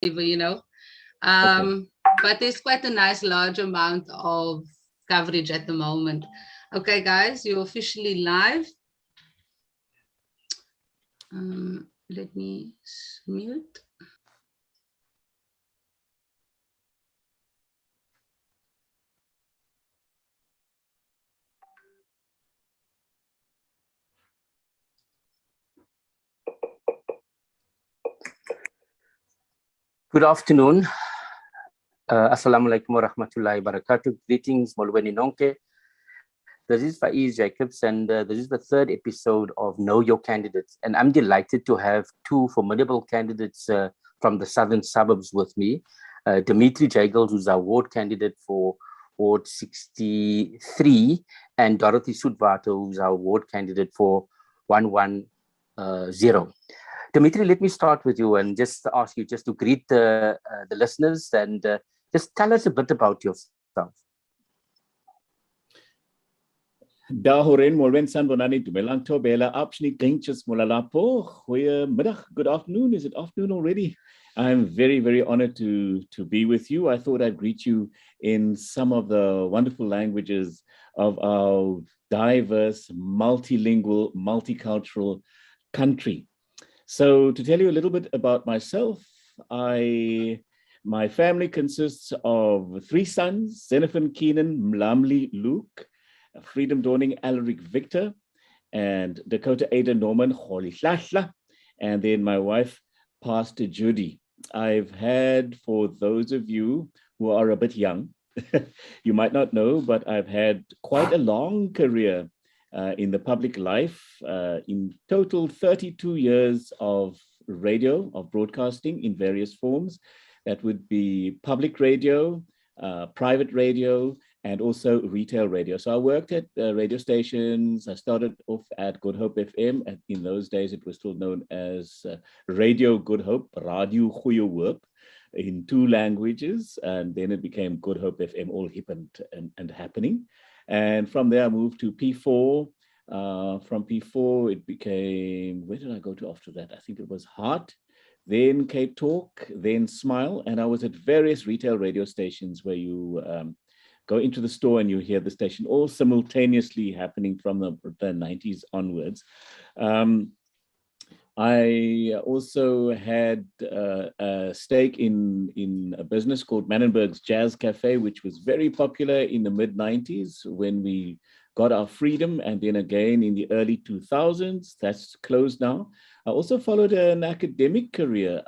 you know. Okay. But there's quite a nice large amount of coverage at the moment. Okay, guys, you're officially live. Let me mute. Good afternoon. Assalamualaikum warahmatullahi wabarakatuh. Greetings, Molweni Nonke. This is Faiez Jacobs, and this is the third episode of Know Your Candidates. And I'm delighted to have two formidable candidates from the southern suburbs with me. Dmitri Jegels, who's our ward candidate for Ward 63, and Dorothy Soewater, who's our ward candidate for 110. Dmitri, let me start with you and just ask you just to greet the listeners and just tell us a bit about yourself. Dahoren Molwen Sanbonani to Melanto Bela Apshni Glinches Molalapo. Good afternoon. Is it afternoon already? I'm very, very honored to be with you. I thought I'd greet you in some of the wonderful languages of our diverse, multilingual, multicultural country. So to tell you a little bit about myself, my family consists of 3 sons: Xenophon Keenan Mlamli Luke, Freedom Dawning Alaric Victor, and Dakota Ada Norman Holihlahla, and then my wife, Pastor Judy. I've had, for those of you who are a bit young, you might not know, but I've had quite a long career in the public life, in total 32 years of radio, of broadcasting in various forms. That would be public radio, private radio, and also retail radio. So I worked at radio stations. I started off at Good Hope FM. And in those days, it was still known as Radio Good Hope, Radio Goeie Hoop, in 2 languages. And then it became Good Hope FM, all hip and happening. And from there, I moved to P4. From P4, it became, where did I go to after that? I think it was Heart, then Cape Talk, then Smile. And I was at various retail radio stations where you go into the store and you hear the station all simultaneously happening from the 90s onwards. I also had a stake in a business called Mannenberg's Jazz Cafe, which was very popular in the mid-90s when we got our freedom, and then again in the early 2000s. That's closed now. I also followed an academic career.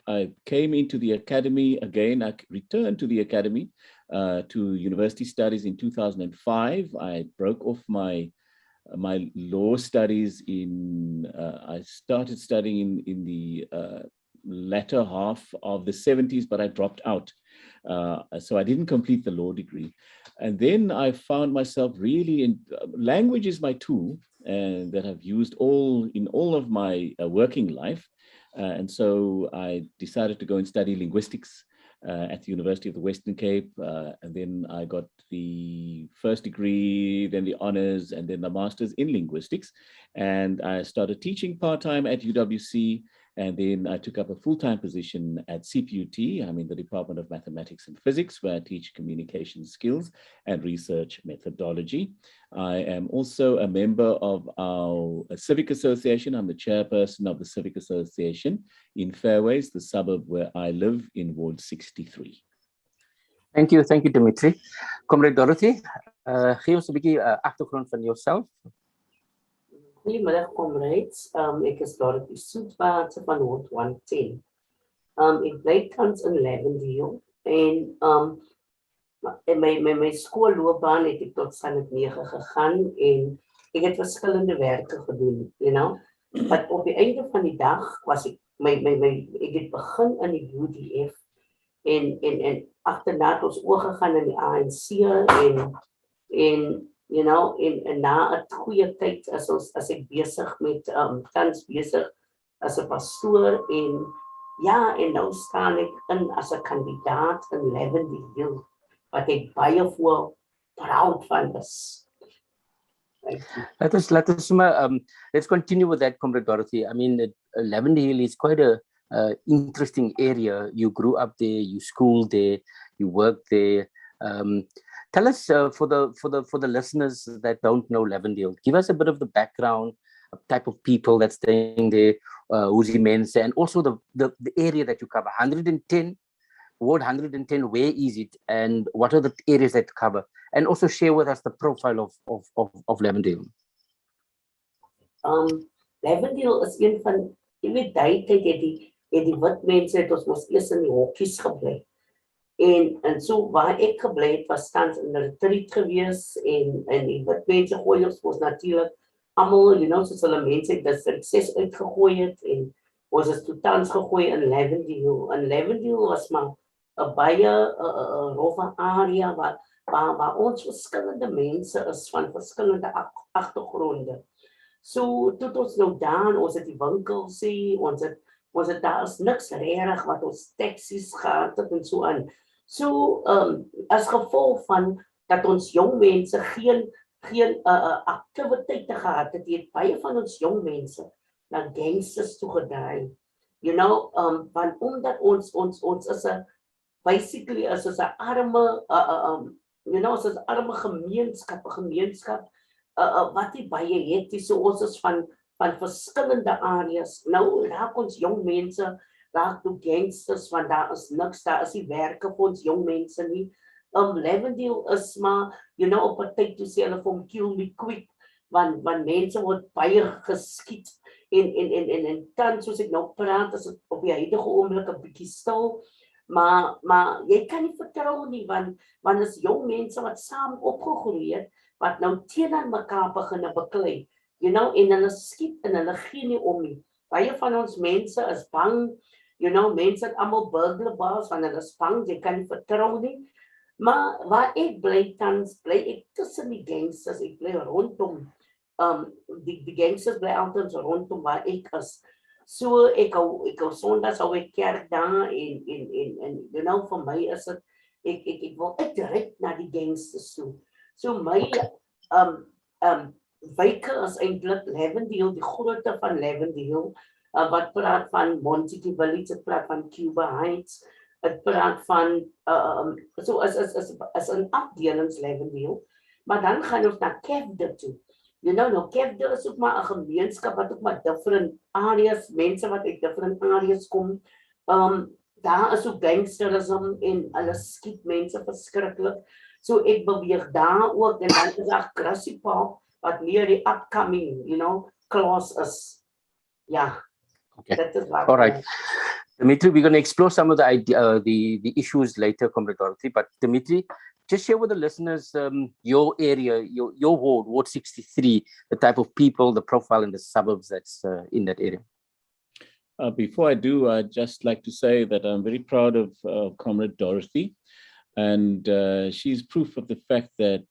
I came into the academy again. I returned to the academy to university studies in 2005. I broke off my law studies I started studying in the latter half of the 70s, but I dropped out. So I didn't complete the law degree. And then I found myself really in language is my tool that I've used in all of my working life. And so I decided to go and study linguistics at the University of the Western Cape. And then I got the first degree, then the honors, and then the master's in linguistics. And I started teaching part-time at UWC. And then I took up a full-time position at CPUT. I'm in the Department of Mathematics and Physics, where I teach communication skills and research methodology. I am also a member of our civic association. I'm the chairperson of the civic association in Faiez, the suburb where I live in Ward 63. Thank you, Dmitri. Comrade Dorothy, geef ons 'n bietjie agtergrond van jouself. Goedemiddag, comrades. Ek is Dorothy Soewater van Ward 110. Ek bly tans in Lavendale en my skoolloopbaan het ek tot standaard 9 gegaan en ek het verskillende werke gedoen, you know. But op die einde van die dag was ek ek het begin in die UDF en agterna het ons oorgegaan in die ANC en you know, en na 'n goeie tyd as ek besig met tans besig as 'n pastoor en ja, en nou staan ek in as 'n kandidaat in Lavendale wat ek baie voor proud van is. Let's continue with that, Comrade Dorothy. I mean, Lavendale is quite a interesting area. You grew up there, you schooled there, you worked there. Tell us for the listeners that don't know Lavendale, give us a bit of the background, type of people that's staying there, who's immense, and also the area that you cover. 110, ward 110, where is it, and what are the areas that cover? And also share with us the profile of Lavendale. Lavendale is een van, jy weet, die tyd het die wit mense het ons mos eers in die hokkies gebly. En so waar ek gebly het, was tans in 'n retreat gewees, en die wit mense gooi ons mos natuurlik almal, soos hulle mense het district 6 uitgegooi het, en ons is toe tans gegooi in Lavendale. En Lavendale was maar 'n baie rowwe area waar ons verskillende mense is van verskillende agtergronde. So tot ons nou daar, ons het die winkels sien, ons het daar is niks regtig wat ons taxis gehad het en so aan. So as gevolg van dat ons jong mense geen aktiwiteite gehad het baie van ons jong mense na gangsters toe gedraai. Want omdat ons is basically is 'n arme ons is 'n arme gemeenskap, wat nie baie het, so ons is van verskillende areas. Nou raak ons jong mense, raak toe gangsters, want daar is niks, daar is nie werke vir ons jong mense nie. Lavendale is maar, op 'n tyd toe sê hulle vir hom kill me quick, want mense word baie geskiet, en dan, soos ek nou praat, is het op die huidige oomblik 'n bietjie stil, maar jy kan nie vertrou nie, want is jong mense wat saam opgegroei het, wat nou teenoor mekaar begin beklei, en hulle skiet en hulle gee nie om nie. Baie van ons mense is bang, mense het almal burglaars, want hulle is bang, jy kan nie vertrou nie. Maar waar ek bly tans, bly ek tussen die gangsters, ek bly rondom, die gangsters bly altyd rondom waar ek is. So ek hou Sondags hou ek kerk daar, en vir my is dit, ek wil uitreik na die gangsters toe. So my wyke is eintlik Lavendale, die grootte van Lavendale, wat praat van Montague Village, het praat van Cuba Heights, het praat van, so is 'n afdelings Lavendale, maar dan gaan ons na Kevde toe. Nou Kevde is ook maar 'n gemeenskap wat ook maar different areas, mense wat uit different areas kom. Daar is ook gangsterism en hulle skiet mense verskriklik. So ek beweeg daar ook, en dan is daar Grassy Park, wat meer die upcoming, class is. Ja, okay. That is what. All right. Dmitri, we're going to explore some of the issues later, Comrade Dorothy, but Dmitri, just share with the listeners your area, your ward 63, the type of people, the profile in the suburbs that's in that area. Before I do, I'd just like to say that I'm very proud of Comrade Dorothy, and she's proof of the fact that,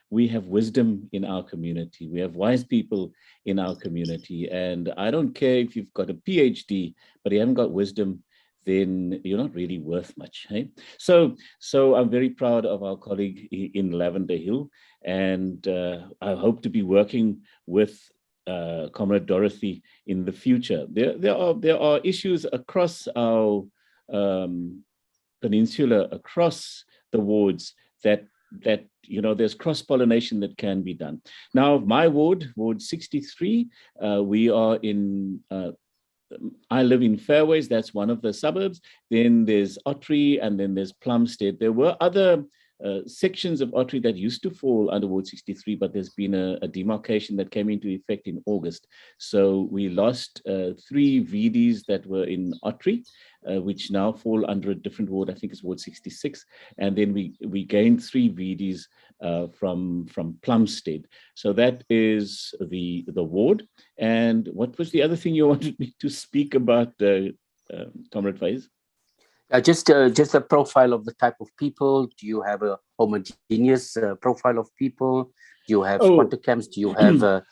we have wisdom in our community. We have wise people in our community. And I don't care if you've got a PhD, but you haven't got wisdom, then you're not really worth much. Hey? So I'm very proud of our colleague in Lavender Hill. And I hope to be working with Comrade Dorothy in the future. There are issues across our peninsula, across the wards, that there's cross-pollination that can be done. Now, my ward 63, we are in, I live in Fairways, that's one of the suburbs. Then there's Ottery, and then there's Plumstead. There were other sections of Ottery that used to fall under Ward 63, but there's been a demarcation that came into effect in August. So we lost 3 VDs that were in Ottery, which now fall under a different ward. I think it's Ward 66. And then we gained 3 VDs from Plumstead. So that is the ward. And what was the other thing you wanted me to speak about, Comrade Faiez? Just a profile of the type of people. Do you have a homogeneous profile of people? Do you have squatter camps? Do you have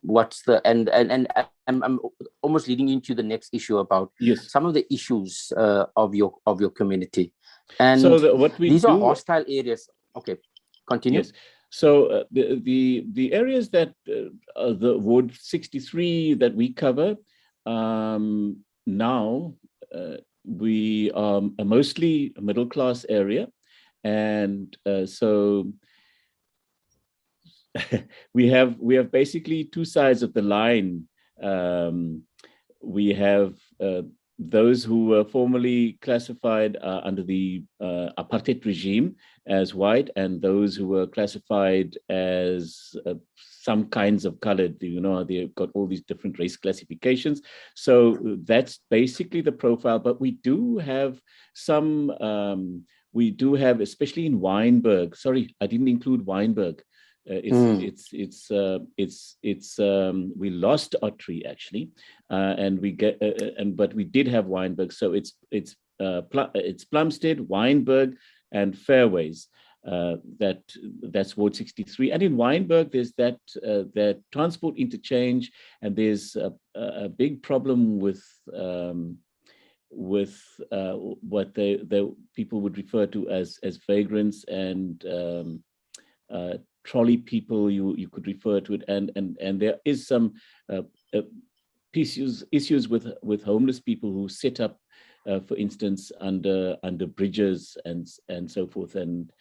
what's the and I'm almost leading into the next issue about some of the issues of your community. And so what we these are hostile areas. Okay, continue. Yes. So the areas that the Ward 63 that we cover now, we are a mostly a middle class area, and so we have basically two sides of the line. We have those who were formerly classified under the apartheid regime as white, and those who were classified as some kinds of colored. You know, they've got all these different race classifications. So that's basically the profile. But we do have some, especially in Wynberg. Sorry, I didn't include Wynberg. We lost Ep3 actually, and but we did have Wynberg. So it's Plumstead, Wynberg, and Fairways. That's Ward 63. And in Wynberg, there's that transport interchange, and there's a big problem with what the people would refer to as vagrants and trolley people, you could refer to it, and there is some issues with homeless people who set up, for instance, under bridges and so forth, and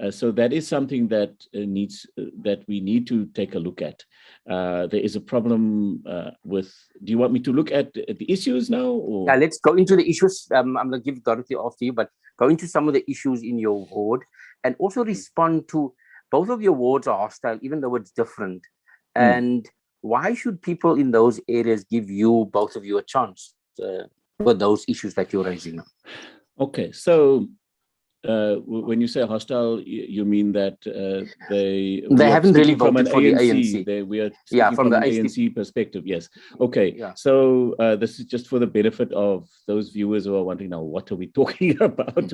so that is something that we need to take a look at. There is a problem with. Do you want me to look at the issues now? Or? Yeah, let's go into the issues. I'm going to give Dorothy off to you, but go into some of the issues in your ward, and also respond to. Both of your wards are hostile, even though it's different. And why should people in those areas give both of you a chance with those issues that you're raising? Okay, so when you say hostile, you mean that they haven't really voted for the ANC. We are from the ANC perspective, yes. Okay, so this is just for the benefit of those viewers who are wondering, now, what are we talking about?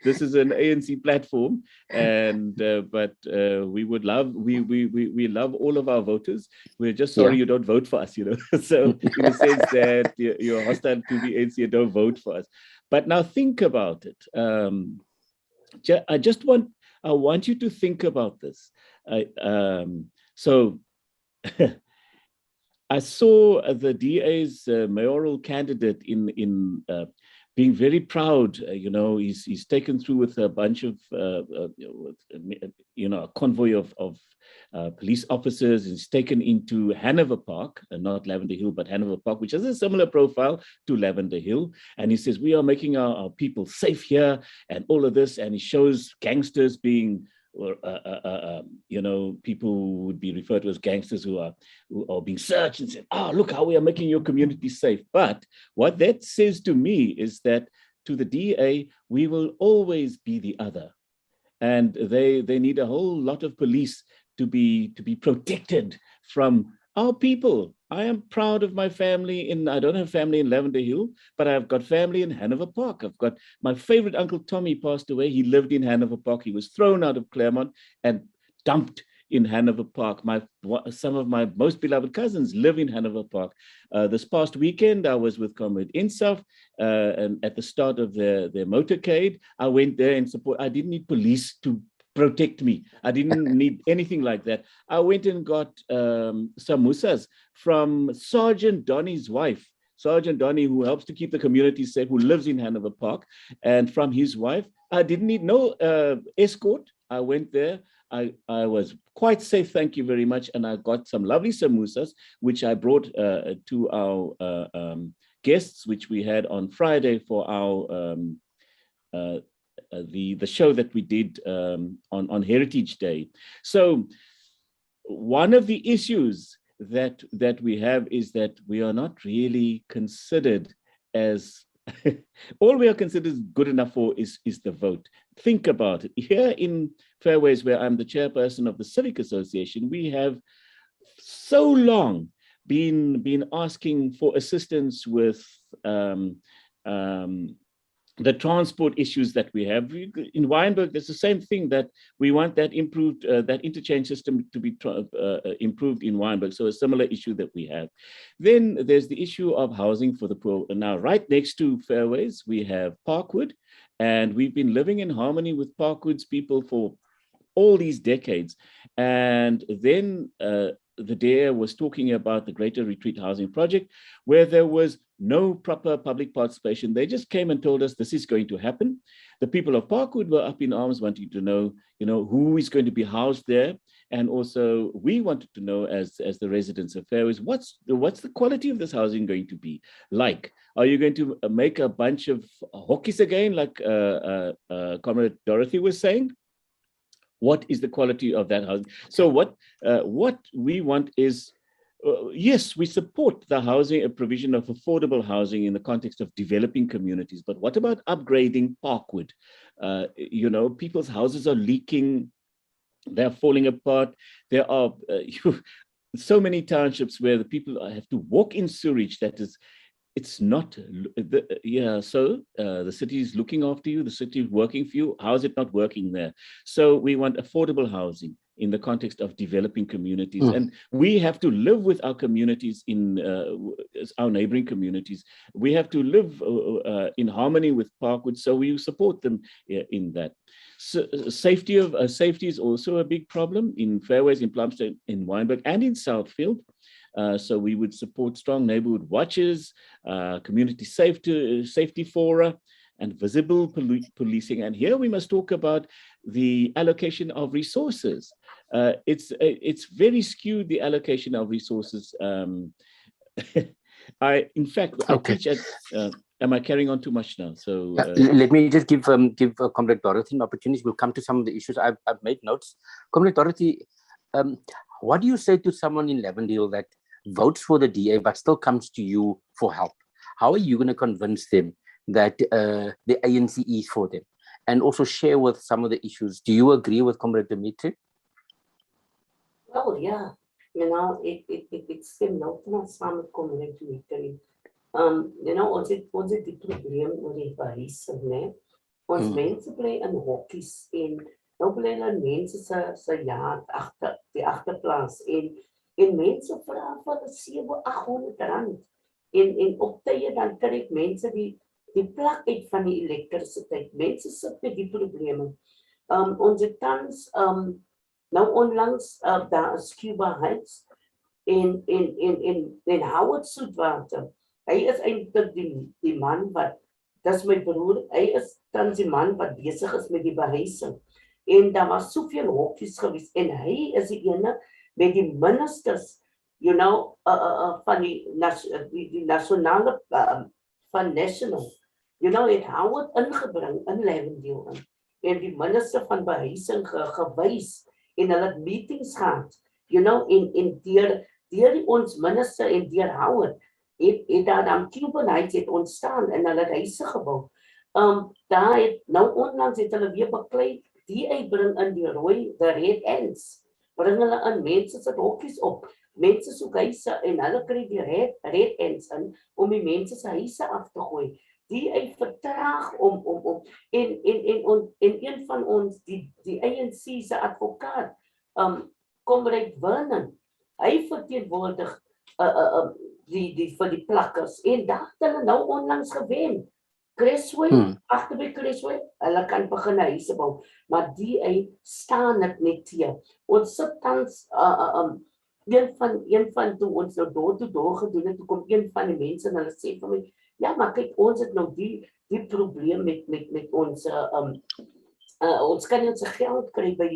This is an ANC platform, and but we would love we love all of our voters. We're just sorry you don't vote for us, you know. So in the sense that you're hostile to the ANC, you don't vote for us. But now think about it. I want you to think about this. So I saw the DA's mayoral candidate in being very proud. You know, he's taken through with a bunch of a convoy of police officers. He's taken into Hanover Park, not Lavender Hill, but Hanover Park, which has a similar profile to Lavender Hill. And he says, we are making our people safe here and all of this. And he shows gangsters being, people who would be referred to as gangsters who are being searched and said, look how we are making your community safe. But what that says to me is that to the DA, we will always be the other. And they need a whole lot of police to be protected from our people. I am proud of my family I don't have family in Lavender Hill, but I've got family in Hanover Park. I've got my favorite Uncle Tommy passed away. He lived in Hanover Park. He was thrown out of Claremont and dumped in Hanover Park. Some of my most beloved cousins live in Hanover Park. This past weekend, I was with Comrade Insaf, and at the start of their motorcade, I went there and support. I didn't need police to protect me. I didn't need anything like that. I went and got samosas from Sergeant Donnie's wife, Sergeant Donnie, who helps to keep the community safe, who lives in Hanover Park, and from his wife. I didn't need no escort. I went there. I was quite safe, thank you very much, and I got some lovely samosas, which I brought to our guests, which we had on Friday for our the show that we did on Heritage Day. So one of the issues that we have is that we are not really considered as all we are considered good enough for is the vote. Think about it. Here in Fairways, where I'm the chairperson of the Civic Association, we have so long been asking for assistance with the transport issues that we have. In Wynberg, there's the same thing, that we want that improved, that interchange system to be improved in Wynberg. So a similar issue that we have. Then there's the issue of housing for the poor. Now, right next to Fairways, we have Parkwood, and we've been living in harmony with Parkwood's people for all these decades. And then the DEA was talking about the Greater Retreat Housing Project, where there was no proper public participation. They just came and told us this is going to happen. The people of Parkwood were up in arms wanting to know, who is going to be housed there. And also we wanted to know as the residents of Faiez, what's the quality of this housing going to be like? Are you going to make a bunch of hokkies again, like Comrade Dorothy was saying? What is the quality of that housing? So what we want is, yes, we support the housing, a provision of affordable housing in the context of developing communities. But what about upgrading Parkwood? People's houses are leaking, they're falling apart. There are so many townships where the people have to walk in sewage that is, it's not, so the city is looking after you, the city is working for you. How is it not working there? So we want affordable housing in the context of developing communities. And we have to live with our communities in our neighboring communities. We have to live in harmony with Parkwood, so we support them in that. So, safety is also a big problem in Faiez, in Plumstead, in Wynberg, and in Southfield. So we would support strong neighborhood watches, community safety fora, and visible policing. And here we must talk about the allocation of resources. It's very skewed, the allocation of resources. I teach at, am I carrying on too much now? So let me just give Comrade Dorothy an opportunity. We'll come to some of the issues. I've made notes. Comrade Dorothy, what do you say to someone in Lavendale that votes for the DA but still comes to you for help? How are you going to convince them that the ANC is for them? And also share with some of the issues. Do you agree with Comrade Dmitri? Well, yeah. It's stem nou te maar saam met Comrade Dmitri. Ons het die probleem oor die behuising, né? Ons mense bly in hokkies en nou bly hulle mense se jaar agter die agterplaas en mense vra vir 700-800 rand. En op tye dan kry mense die plak uit van die elektrisiteit. Mense sit met die probleme. Ons het tans nou onlangs daar is Cuba Heights en Howard Soewater. Hy is eintlik die man wat, dis my broer, hy is tans die man wat besig is met die behuising. En daar was soveel hokkies gewees en hy is die ene met die ministers, van die nasionale van national, het Howard ingebring in Lavendale in. En die minister van behuising gewys en hulle het meetings gehad, en deur ons minister en deur Howard het daar dan Cuban Heights het ontstaan en hulle het huise gebou. Daar het nou onlangs het hulle weer beklei, die uitbring in the red ends, bring hulle in, mense sit hokkies op, mense soek huise en hulle kry die red ends in om die mense se huise af te gooi. Die vertraag om en een van ons die ANC se advokaat Comrade Vernon, hy verteenwoordig vir die plakkers en daar het hulle nou onlangs gewen. Cressway, agter by Cressway, hulle kan begin huise bou, maar die staan dit net teë. Ons sit tans een van toe ons nou door te door gedoen het, toe kom een van die mense en hulle sê vir my, ja, maar kyk, ons het nou die probleem met ons, ons kan nie ons geld kry by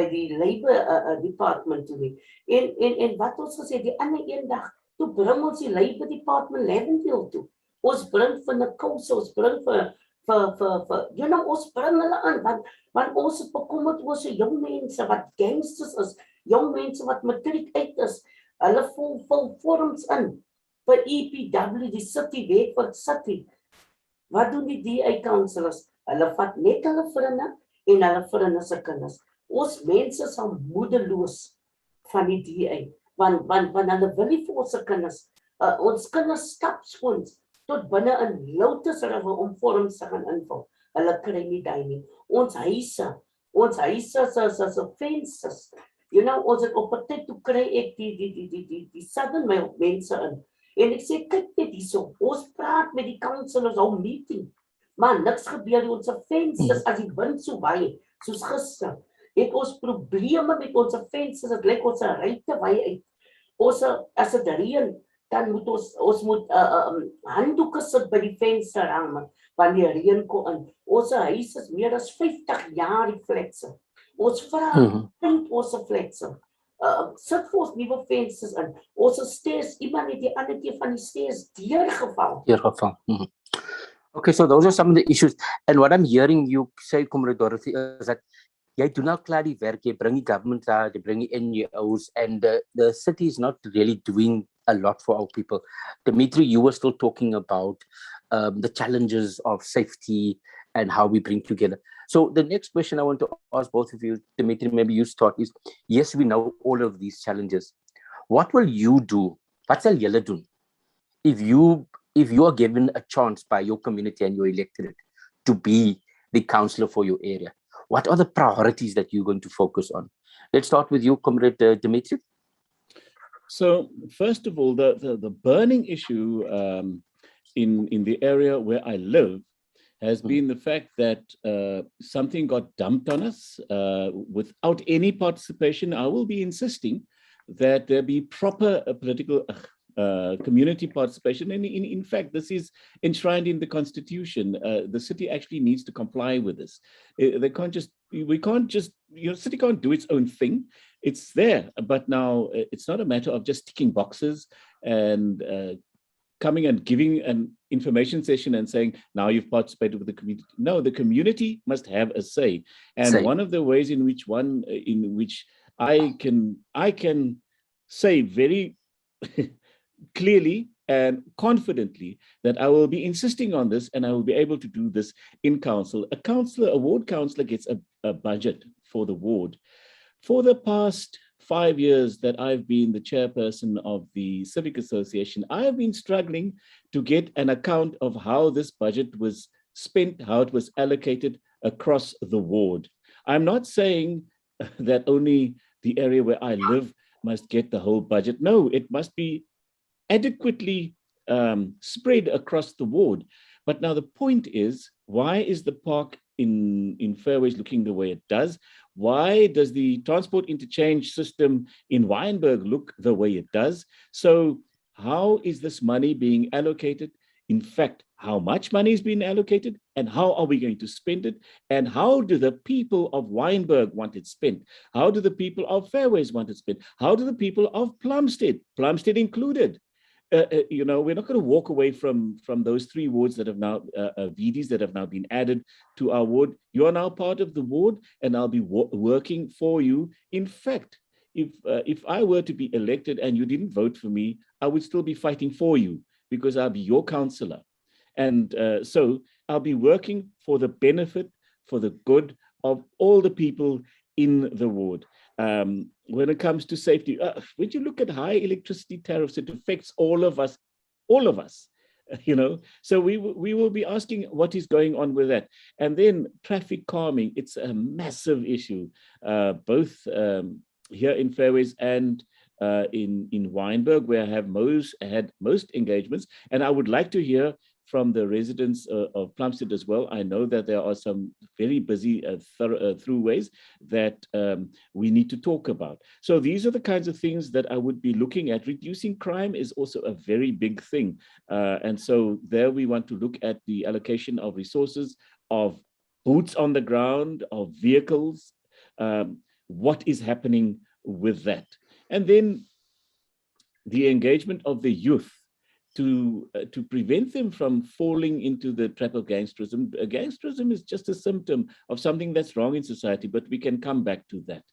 die Labour Department toe nie. En wat ons gesê, die ander een dag, toe bring ons die Labour Department Lavendale toe. Ons bring vir Nikos, ons bring vir ons bring hulle aan, want ons het bekommerd oor so jong mense wat gangsters is, jong mense wat matriek uit is, hulle vul vorms in, vir EPW, die city, Wetford City. Wat doen die DA councillors? Hulle vat net hulle vriende en hulle vriende se kinders. Ons mense is al moedeloos van die DA, want hulle wil nie vir ons se kinders, ons kinders stap skoons tot binne in Lotus River om vorms te gaan invul. Hulle kry nie daai nie. Ons huise se fences. Ons het op 'n tyd toe kry ek die Southern Mail mense in. En ek sê, kyk net hierso, ons praat met die councillors, hou meeting, maar niks gebeur, ons fences as die wind so waai, soos gister. het ons probleme met ons vensters, dit lyk ons ruitte wy uit. Ons as dit reën, dan moet ons moet handdoeke sit by die venster hang, wanneer reën kom in. Ons huis is meer as 50 jaar die fletse. Ons vra vind ons fletse. Sit vir ons nuwe vensters in. Ons stairs, iemand het die ander keer van die stairs deurgeval. Okay, so those are some of the issues. And what I'm hearing you say, Comrade Dorothy, is that jy doen nou klaar die werk, jy bring die government daar, jy bring die NGOs, and the city is not really doing a lot for our people. Dmitri, you were still talking about the challenges of safety and how we bring together. So the next question I want to ask both of you, Dmitri, maybe you start, is, yes, we know all of these challenges. What will you do? Wat sal julle doen? If you are given a chance by your community and your electorate to be the councillor for your area, what are the priorities that you're going to focus on? Let's start with you, Comrade Dmitri. So first of all, the burning issue in the area where I live has been the fact that something got dumped on us without any participation. I will be insisting that there be proper political community participation. And in fact, this is enshrined in the Constitution. The city actually needs to comply with this. We can't just, city can't do its own thing. It's there, but now it's not a matter of just ticking boxes and coming and giving an information session and saying, now you've participated with the community. No, the community must have a say. And one of the ways in which I can say very clearly and confidently that I will be insisting on this, and I will be able to do this in council. A ward councillor gets a budget for the ward. For the past 5 years that I've been the chairperson of the Civic Association, I have been struggling to get an account of how this budget was spent, how it was allocated across the ward. I'm not saying that only the area where I live must get the whole budget. No, it must be adequately spread across the ward. But now the point is, why is the park in Faiez looking the way it does? Why does the transport interchange system in Wynberg look the way it does? So how is this money being allocated? In fact, how much money is being allocated, and how are we going to spend it? And how do the people of Wynberg want it spent? How do the people of Faiez want it spent? How do the people of Plumstead included? We're not going to walk away from those 3 wards that have now, VDs that have now been added to our ward. You are now part of the ward, and I'll be working for you. In fact, if I were to be elected and you didn't vote for me, I would still be fighting for you because I'll be your councillor. And so I'll be working for the benefit, for the good of all the people in the ward. When it comes to safety, when you look at high electricity tariffs, it affects all of us, So we will be asking what is going on with that. And then traffic calming, it's a massive issue, both here in Faiez and in Wynberg, where I have had most engagements. And I would like to hear from the residents of Plumstead as well. I know that there are some very busy throughways that we need to talk about. So these are the kinds of things that I would be looking at. Reducing crime is also a very big thing. And so there we want to look at the allocation of resources, of boots on the ground, of vehicles, what is happening with that. And then the engagement of the youth, to prevent them from falling into the trap of gangsterism. Gangsterism is just a symptom of something that's wrong in society, but we can come back to that.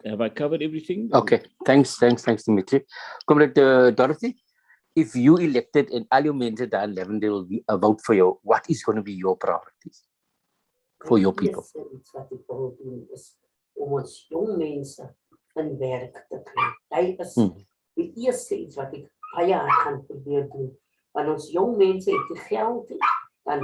Have I covered everything? Okay, thanks, Dmitri. Comrade Dorothy, if you elected and al jou mense daar in Lavendale will vote for you, what is going to be your priorities for your people? Iets wat ek wil doen is om ons jong mense in werk te kry. Dit is die eerste iets wat ek baie hard gaan probeer doen. Want ons jong mense het die geld, dan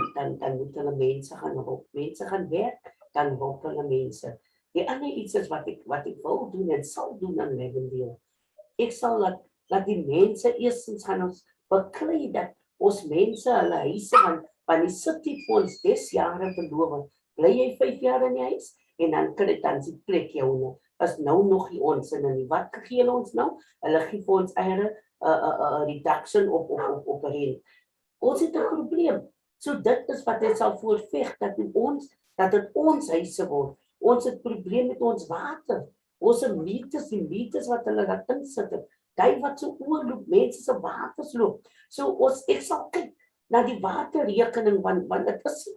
moet hulle mense gaan werk, dan help hulle mense. Die ander iets is wat ek wil doen en sal doen in Lavendale. Ek sal laat die mense eerstens gaan ons beklei dat ons mense hulle huise, want die city vir ons des jare beloof, bly jy 5 jaar in die huis, en dan kan dit dan die plek jou is nou nog nie ons in nie. Wat gee hulle ons nou? Hulle gee vir ons eiere reduction op rent. Ons het 'n probleem. So dit is wat hy sal voorveg, dat dit ons huise word. Ons het probleem met ons water. Ons die meters wat hulle daar insit het. Kyk wat so oorloop, mense se waters loop. So ek sal kyk na die waterrekening, want dit is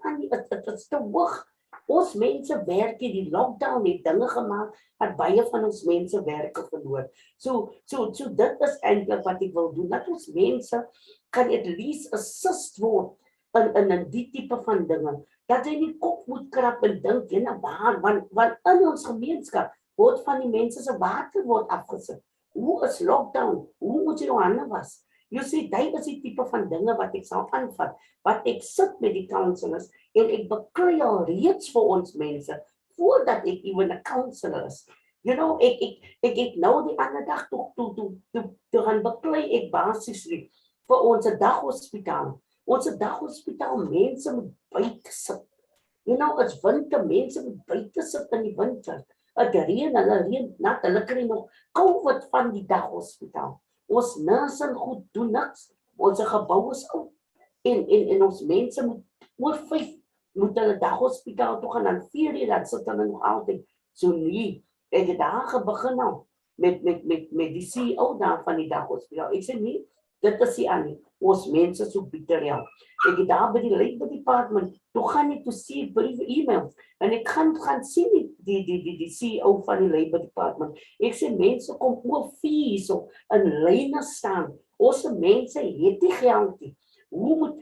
te hoog. Ons mense werk hier, die lockdown het dinge gemaak, dat baie van ons mense werke verloor. So dit is eintlik wat ek wil doen, dat ons mense kan at least assist word in die tipe van dinge. Dat jy nie kop moet krap en dink, want in ons gemeenskap word van die mense se water word afgesit. Hoe is lockdown? Hoe moet jy jou hande was? Jy sê, dit is die tipe van dinge wat ek sal aanvat, wat ek sit met die councillors en ek beklei al reeds vir ons mense, voordat ek even 'n councillor is. You know, ek het nou die ander dag toe gaan beklei ek basislik vir ons daghospitaal. Ons daghospitaal, mense moet buite sit. You know, as winter, mense moet buite sit in die winter. Hulle reën nat, hulle kry nog COVID van die daghospitaal. Ons nurse goed doen niks. Ons gebou is oud. En ons mense moet oor 5 moet hulle daghospitaal toe gaan, dan 4 dan sit hulle nog altyd. So nee, ek het daar begin nou met die CEO daar van die daghospitaal. Ek sê nee, dit is nie aan nie. Ons mense so bitter ja. Ek het daar by die Labour Department, toe gaan ek toe sien briewe e-mails en ek gaan sien die CEO van die Labour Department. Ek sê mense kom oor 4 so in lyne staan. Ons mense het nie geld nie. Hoe moet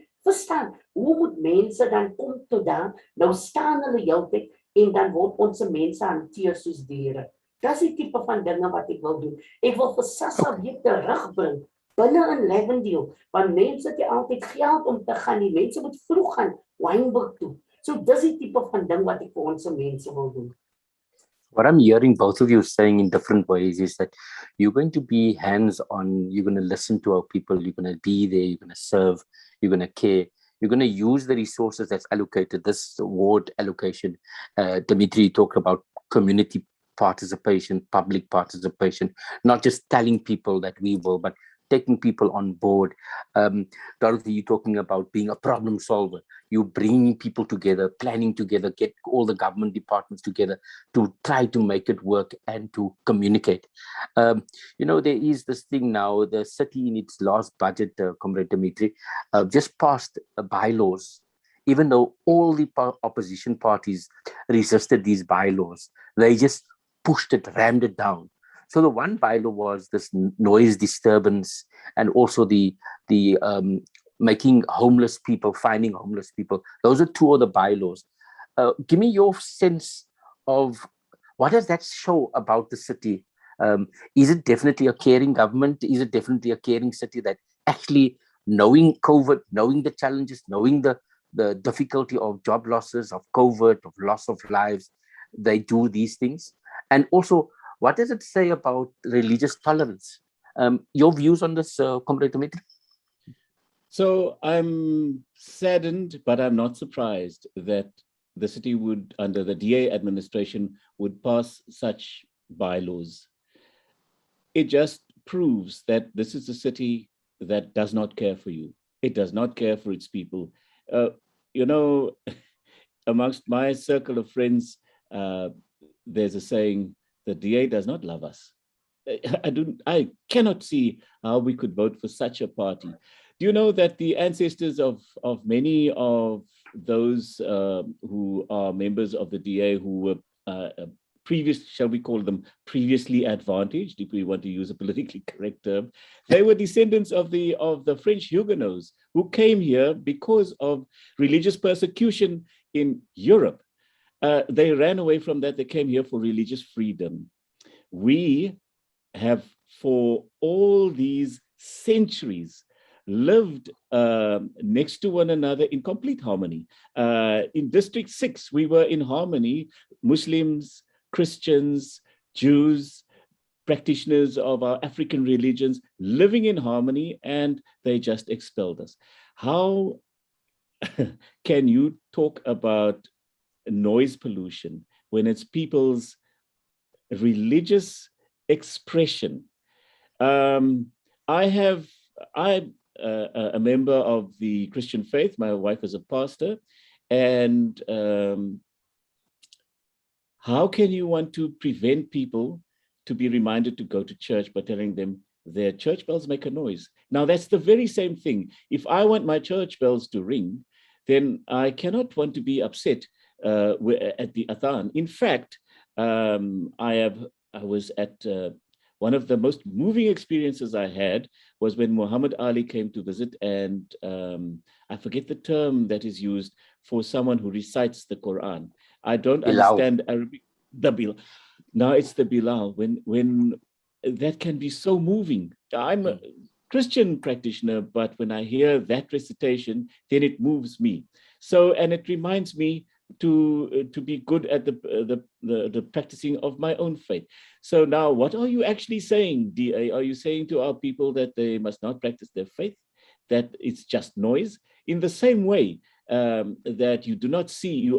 mense dan kom tot daar? Nou staan hulle heeltyd en dan word ons mense hanteer soos diere. Dis die tipe van dinge wat ek wil doen. Ek wil vir Sassa weer terugbring binne in Lavendale, want mense het nie altyd geld om te gaan nie. Mense moet vroeg gaan Wynberg toe. So dis die tipe van ding wat ek vir ons mense wil doen. What I'm hearing both of you saying in different ways is that you're going to be hands-on, you're going to listen to our people, you're going to be there, you're going to serve, you're going to care, you're going to use the resources that's allocated, this award allocation. Dmitri talked about community participation, public participation, not just telling people that we will, but taking people on board. Dorothy, you're talking about being a problem solver. You bring people together, planning together, get all the government departments together to try to make it work and to communicate. There is this thing now, the city in its last budget, Comrade Dmitri, just passed bylaws. Even though all the opposition parties resisted these bylaws, they just pushed it, rammed it down. So the one bylaw was this noise disturbance, and also the making homeless people, finding homeless people. Those are 2 of the bylaws. Give me your sense of what does that show about the city? Is it definitely a caring government? Is it definitely a caring city that actually knowing COVID, knowing the challenges, knowing the difficulty of job losses, of COVID, of loss of lives, they do these things? And also, what does it say about religious tolerance? Your views on this, Comrade Dmitri? So I'm saddened, but I'm not surprised that the city would, under the DA administration, would pass such bylaws. It just proves that this is a city that does not care for you. It does not care for its people. Amongst my circle of friends, there's a saying, the DA does not love us. I cannot see how we could vote for such a party. Do you know that the ancestors of many of those who are members of the DA who were previously advantaged, if we want to use a politically correct term, they were descendants of the French Huguenots who came here because of religious persecution in Europe. They ran away from that. They came here for religious freedom. We have, for all these centuries, lived next to one another in complete harmony. In District 6, we were in harmony, Muslims, Christians, Jews, practitioners of our African religions, living in harmony, and they just expelled us. How can you talk about noise pollution when it's people's religious expression. I'm a member of the Christian faith. My wife is a pastor. And how can you want to prevent people to be reminded to go to church by telling them their church bells make a noise? Now, that's the very same thing. If I want my church bells to ring, then I cannot want to be upset at the adhan. In fact, I was at one of the most moving experiences I had was when Muhammad Ali came to visit, and I forget the term that is used for someone who recites the Quran. I don't understand Arabic. The Bilal. Now it's the Bilal. When that can be so moving. I'm a Christian practitioner, but when I hear that recitation, then it moves me. So, and it reminds me to be good at the practicing of my own faith. So now, what are you actually saying, DA? Are you saying to our people that they must not practice their faith, that it's just noise? In the same way that you do not see,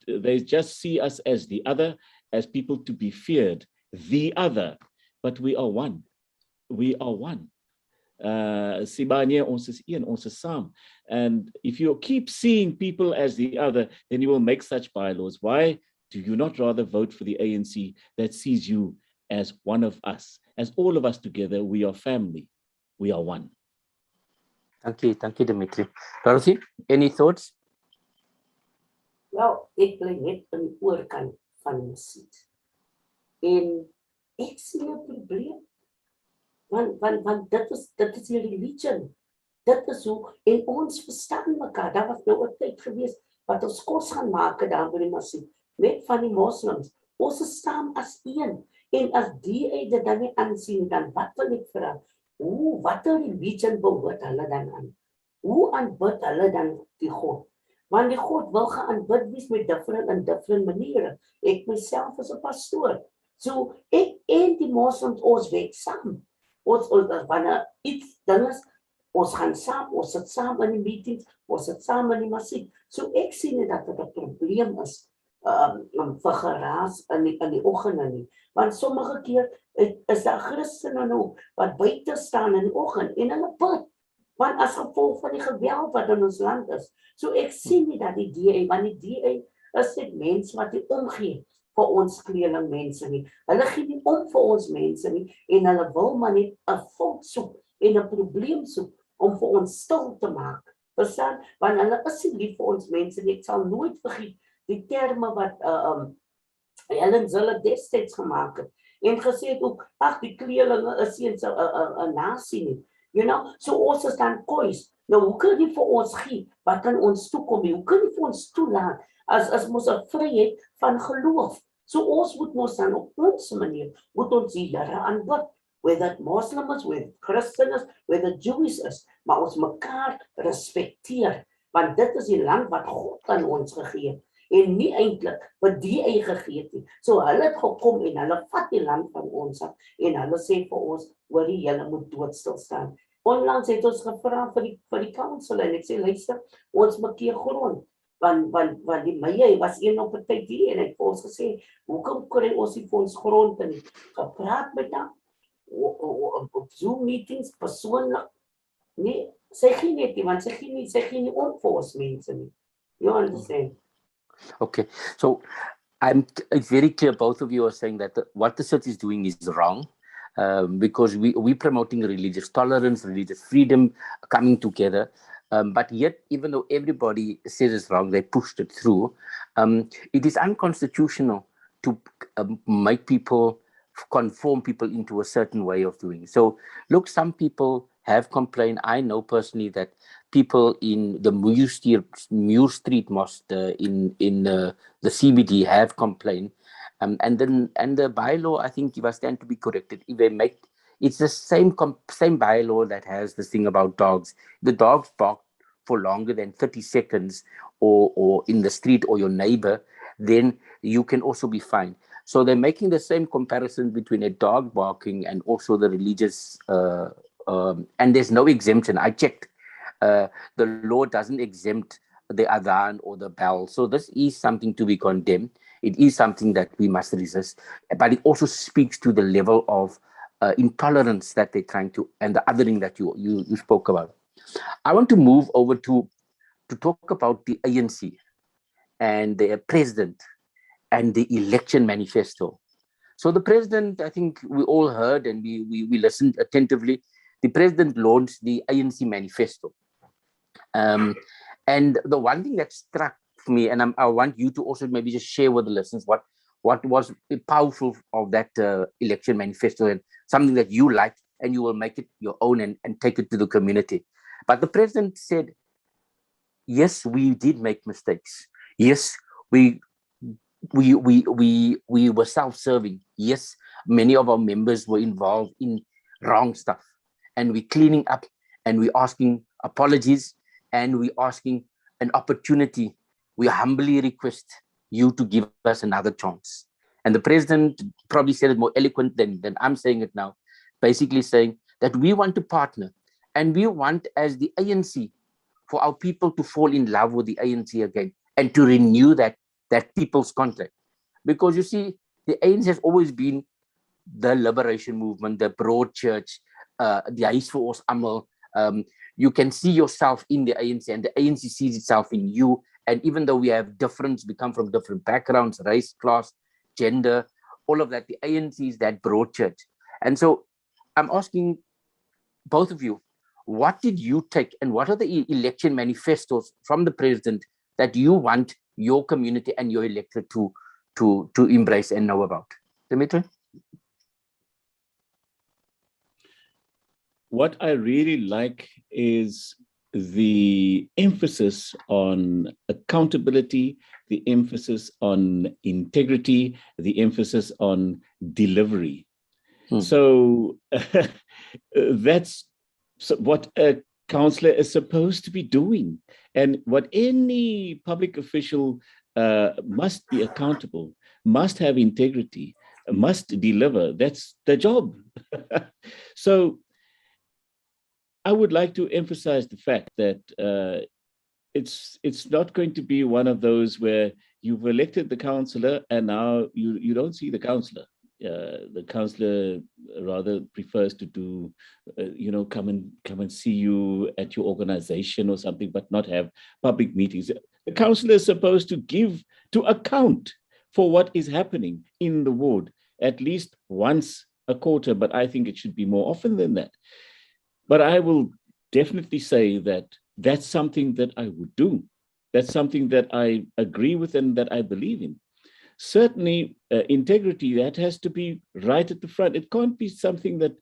they just see us as the other, as people to be feared, the other, but we are one. We are one. Sibanye, ons is een, ons is saam. And if you keep seeing people as the other, then you will make such bylaws. Why do you not rather vote for the ANC that sees you as one of us? As all of us together, we are family. We are one. Thank you, Dmitri. Dorothy, any thoughts? Wel, ek bly net aan die oorkant van die musiek. En ek sien 'n probleem. Want dit is die religion. Dit is hoe, en ons verstaan mekaar. Daar was nou 'n tyd gewees wat ons kos gaan maak daar by die musiek met van die moslims. Ons is saam as een. En as die dit dan nie aansien, dan wat wil ek vra? Watter religion behoort hulle dan aan? Hoe aanbid hulle dan die God? Want die God wil geaanbid wees met different maniere. Ek myself is 'n pastoor. So ek en die moslims, ons werk saam. Ons wanneer iets ding is, ons gaan saam, ons sit saam in die meetings, ons sit saam in die musiek. So ek sien nie dat dit 'n probleem is vir geraas in die oggende nie. Want sommige keer is daar Christene nou wat buite staan in die oggend en hulle bid. Want as gevolg van die geweld wat in ons land is. So ek sien nie dat die DA, want die DA is net mense wat nie omgee vir ons kleerling mense nie. Hulle gee nie om vir ons mense nie en hulle wil maar net 'n fout soek en 'n probleem soek om vir ons stil te maak. Verstaan? Want hulle is nie lief vir ons mense nie. Ek sal nooit vergeet die terme wat Helen Zille destyds gemaak het. En gesê het ook, ag die kleerlinge is nie 'n nasie nie. You know, so ons is dan kois. Nou, hoe kan jy vir ons gee? Wat kan ons toekom? Hoe kan jy vir ons toelaat as ons 'n vryheid van geloof? So ons moet ons dan op ons manier, moet ons die Here aanbid. Whether it Muslim is, whether it Christian is, whether it Jewish is, maar ons mekaar respekteer. Want dit is die land wat God aan ons gegee het. En nie eintlik wat die eie gegee het nie. So hulle het gekom en hulle vat die land van ons af en hulle sê vir ons, hoorie, julle moet doodstil staan. Onlangs het ons gevra vir die council en ek sê, luister, ons moet keer grond. Want die Meyer was een op 'n tyd hier en het vir ons gesê, hoekom kry ons nie vir ons grond nie? Gepraat met hom op Zoom meetings persoonlik. Nee, sy gee net nie, want sy gee nie om vir ons mense nie. You understand? Okay, so it's very clear both of you are saying that what the church is doing is wrong, because we're promoting religious tolerance, religious freedom, coming together. But yet, even though everybody says it's wrong, they pushed it through. It is unconstitutional to make people, conform people into a certain way of doing. So, look, some people have complained. I know personally that people in the Muir Street Mosque in the CBD have complained. And the bylaw, I think, if I stand to be corrected, if they make it's the same bylaw that has this thing about dogs. The dogs bark for longer than 30 seconds or in the street or your neighbor, then you can also be fined. So they're making the same comparison between a dog barking and also the religious, and there's no exemption. I checked. The law doesn't exempt the adhan or the bell. So this is something to be condemned. It is something that we must resist, but it also speaks to the level of intolerance that they're trying to, and the othering that you spoke about. I want to move over to talk about the ANC and their president and the election manifesto. So the president, I think we all heard and we listened attentively. The president launched the ANC manifesto. And the one thing that struck me, and I want you to also maybe just share with the listeners what was powerful of that election manifesto, and something that you liked, and you will make it your own and take it to the community. But the president said, yes, we did make mistakes. Yes, we were self-serving. Yes, many of our members were involved in wrong stuff, and we're cleaning up, and we're asking apologies, and we're asking an opportunity. We humbly request you to give us another chance. And the president probably said it more eloquent than I'm saying it now, basically saying that we want to partner, and we want, as the ANC, for our people to fall in love with the ANC again and to renew that people's contract. Because you see, the ANC has always been the liberation movement, the broad church, the Huis vir ons almal. You can see yourself in the ANC, and the ANC sees itself in you. And even though we have difference, we come from different backgrounds, race, class, gender, all of that, the ANC is that broad church. And so I'm asking both of you, what did you take, and what are the election manifestos from the president that you want your community and your electorate to embrace and know about? Dmitri? What I really like is the emphasis on accountability, the emphasis on integrity, the emphasis on delivery. So that's what a councillor is supposed to be doing, and what any public official must be accountable, must have integrity, must deliver. That's the job. So I would like to emphasize the fact that it's not going to be one of those where you've elected the councillor and now you don't see the councillor. The councillor rather prefers to do, come and see you at your organization or something, but not have public meetings. The councillor is supposed to account for what is happening in the ward at least once a quarter, but I think it should be more often than that. But I will definitely say that that's something that I would do. That's something that I agree with and that I believe in. Certainly, integrity, that has to be right at the front. It can't be something that,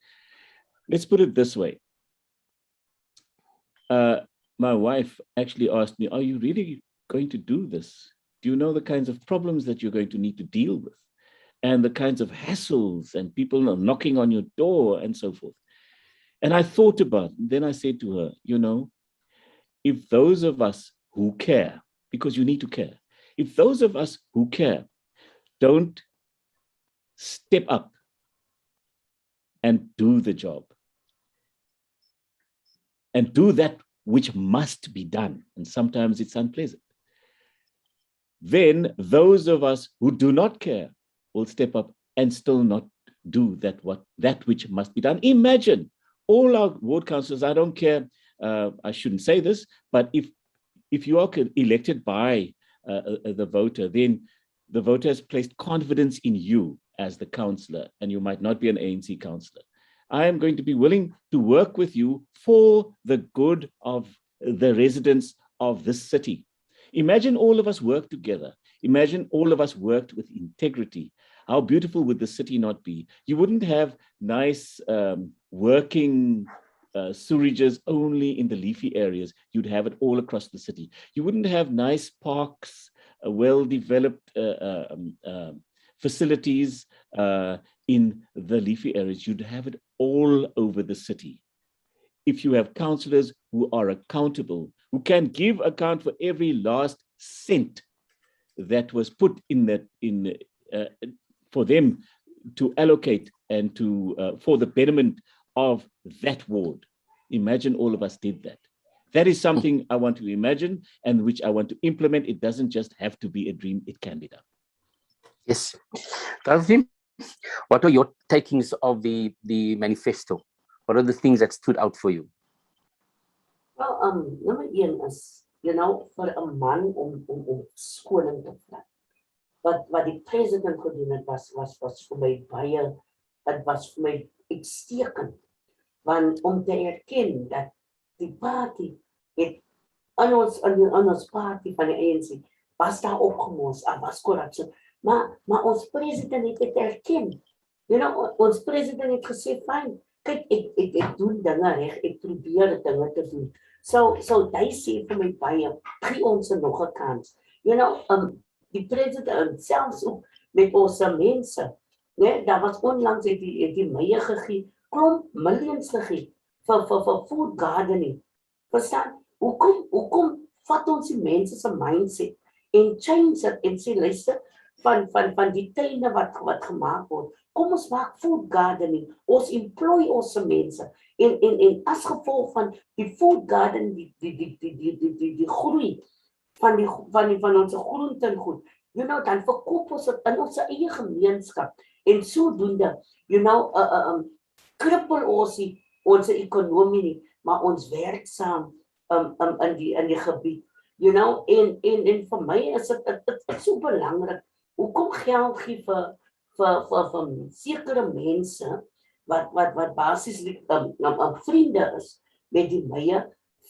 let's put it this way. My wife actually asked me, are you really going to do this? Do you know the kinds of problems that you're going to need to deal with? And the kinds of hassles and people knocking on your door and so forth. And I thought about it. Then I said to her, if those of us who care, because you need to care, if those of us who care don't step up and do the job and do that which must be done, and sometimes it's unpleasant, then those of us who do not care will step up and still not do that which must be done. Imagine all our ward councillors, I don't care, I shouldn't say this, but if you are elected by the voter, then the voter has placed confidence in you as the councillor, and you might not be an ANC councillor. I am going to be willing to work with you for the good of the residents of this city. Imagine all of us work together. Imagine all of us worked with integrity. How beautiful would the city not be? You wouldn't have nice working sewages only in the leafy areas. You'd have it all across the city. You wouldn't have nice parks, well-developed facilities in the leafy areas. You'd have it all over the city. If you have councillors who are accountable, who can give account for every last cent that was put for them to allocate and to for the betterment of that ward. Imagine all of us did that. That is something I want to imagine and which I want to implement. It doesn't just have to be a dream, it can be done. Yes. Dorothy, what are your takings of the manifesto? What are the things that stood out for you? Well, nummer 1 is, vir 'n man om skoling te vat. Wat die president gedoen het was vir my baie, dit was vir my uitstekend. Want om te erken dat die party het aan ons party van die ANC was daar opgemors, was korrupsie. Maar ons president het dit erken. Ons president het gesê, fyn, kyk, ek doen dinge reg, ek probeer dinge te doen. So hy sê vir my baie, gee ons nog 'n kans. Die president selfs ook met ons mense, daar was onlangs het die mye gegee, klomp millions gegee vir food gardening. Verstaan? Hoekom vat ons die mense se mindset en change dit en sê, luister, van die tuine wat gemaak word, kom ons maak food gardening, ons employ ons mense, en as gevolg van die food garden, die groei van ons groente en goed, dan verkoop ons dit in ons eie gemeenskap, en sodoende, krippel ons ekonomie nie, maar ons werk saam in die gebied, en vir my is dit so belangrik, hoekom geld gee vir sekere mense, wat basies vriende is, met die mye,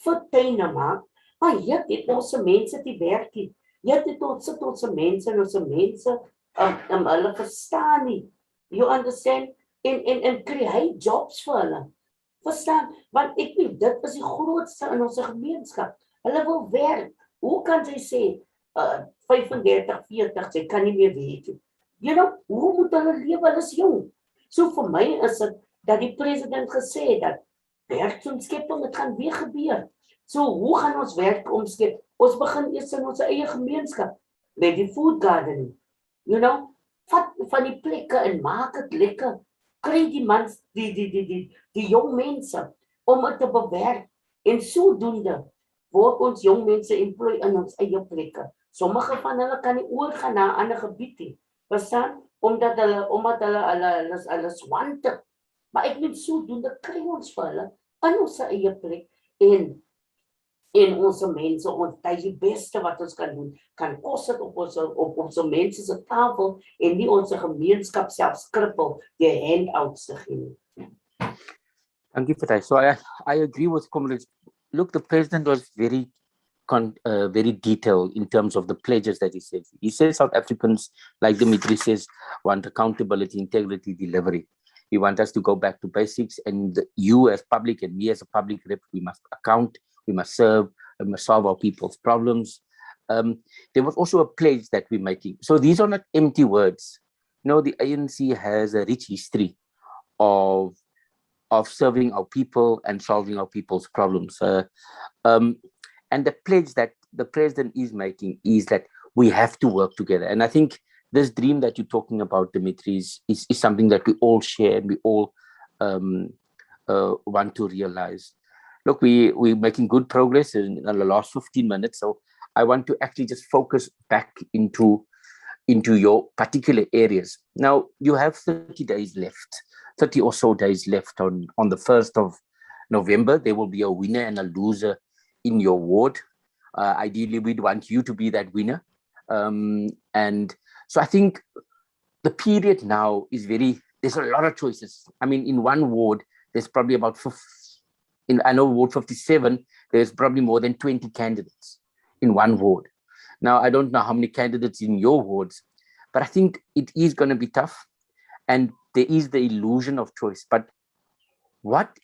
vir tuine maak, maar jy het ons mense die werk nie, jy het ons mense, en ons mense, hulle verstaan nie, you understand, en create jobs vir hulle, verstaan, want ek weet, dit is die grootste in ons gemeenskap, hulle wil werk, hoe kan sy sê, 35, 40, sy kan nie meer weet nie, hoe moet hulle lewe, hulle is jong, so vir my is dit, dat die president gesê, dat werksomskeping, het gaan weer gebeur, so hoe gaan ons werk omskep, ons begin eers in ons eie gemeenskap, met die food gardening, vat van die plekke en maak het lekker, kry die mans, die jong mense, om het te bewerk, en sodoende, word ons jong mense employ in ons eie plekke, sommige van hulle kan nie oorgaan na 'n ander gebied nie, verstaan, omdat hulle swante, maar ek net sodoende kry ons vir hulle, in ons eie plek, en ons mense, dit is die beste wat ons kan doen, kan kos dit op ons mense se tafel, en nie ons gemeenskap selfs krippel, die handouts te gee. Thank you for that. So I agree with comrades. Look, the president was very detailed in terms of the pledges that he said. He says South Africans, like Dmitri says, want accountability, integrity, delivery. We want us to go back to basics, and you as public and me as a public rep, we must account, we must serve, we must solve our people's problems. There was also a pledge that we're making. So these are not empty words. The ANC has a rich history of serving our people and solving our people's problems. And the pledge that the president is making is that we have to work together. And I think this dream that you're talking about, Dmitri, is something that we all share and we all want to realize. Look, we're making good progress in the last 15 minutes. So I want to actually just focus back into your particular areas. Now, you have 30 days left, 30 or so days left on the 1st of November. There will be a winner and a loser in your ward. Ideally, we'd want you to be that winner. And so I think the period now is there's a lot of choices. I mean, in one ward, there's probably about I know ward 57, there's probably more than 20 candidates in one ward. Now, I don't know how many candidates in your wards, but I think it is going to be tough. And there is the illusion of choice. But what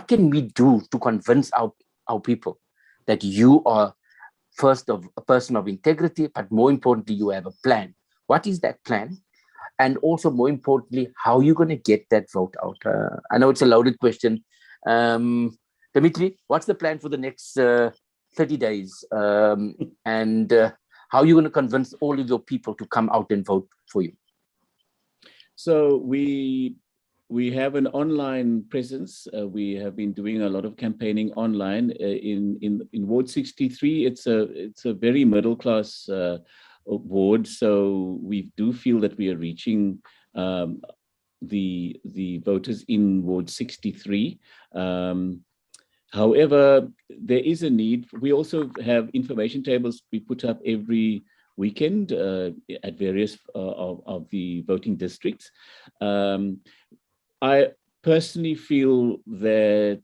can we do to convince our people that you are first a person of integrity, but more importantly, you have a plan? What is that plan? And also, more importantly, how are you going to get that vote out? I know it's a loaded question. Dmitri, what's the plan for the next 30 days? And how are you going to convince all of your people to come out and vote for you? So we we have an online presence. We have been doing a lot of campaigning online. In Ward 63, it's a very middle class ward, so we do feel that we are reaching the voters in Ward 63. However, there is a need. We also have information tables we put up every weekend at various of the voting districts. I personally feel that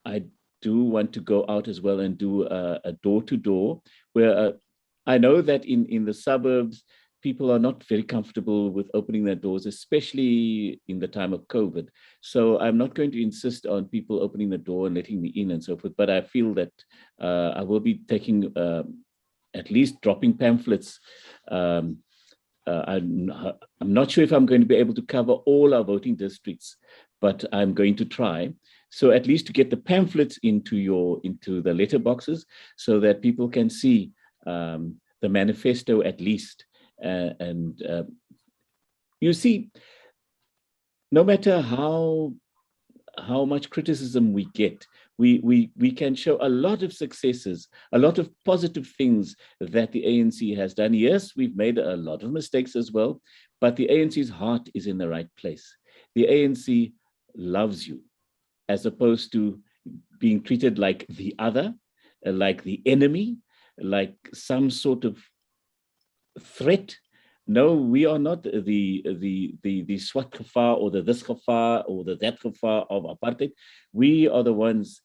I do want to go out as well and do a door-to-door, where I know that in the suburbs, people are not very comfortable with opening their doors, especially in the time of COVID. So I'm not going to insist on people opening the door and letting me in and so forth, but I feel that I will be taking, at least dropping pamphlets. I'm not sure if I'm going to be able to cover all our voting districts, but I'm going to try. So at least to get the pamphlets into the letterboxes so that people can see the manifesto at least. You see, no matter how much criticism we get, we can show a lot of successes, a lot of positive things that the ANC has done. Yes, we've made a lot of mistakes as well, but the ANC's heart is in the right place. The ANC loves you, as opposed to being treated like the other, like the enemy, like some sort of threat. No, we are not the swart gevaar or the this gevaar or the that gevaar of apartheid. We are the ones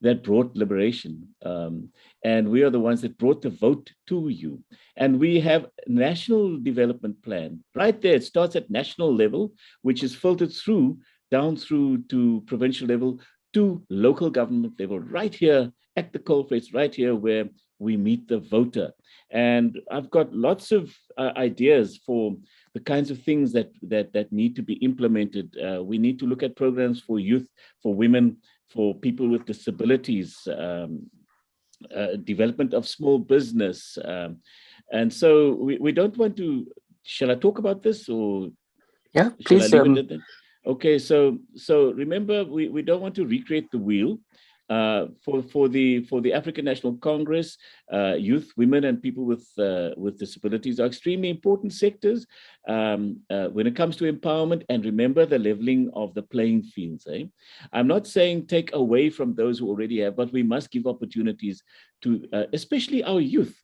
that brought liberation. And we are the ones that brought the vote to you. And we have national development plan right there. It starts at national level, which is filtered down through to provincial level, to local government level, right here at the coalface, right here where we meet the voter. And I've got lots of ideas for the kinds of things that need to be implemented. We need to look at programs for youth, for women, for people with disabilities, development of small business. And so we don't want to, shall I talk about this, or yeah, please. Shall I leave it at that? Okay, so remember, we don't want to recreate the wheel. For the African National Congress, youth, women, and people with disabilities are extremely important sectors when it comes to empowerment. And remember the leveling of the playing fields. I'm not saying take away from those who already have, but we must give opportunities to especially our youth.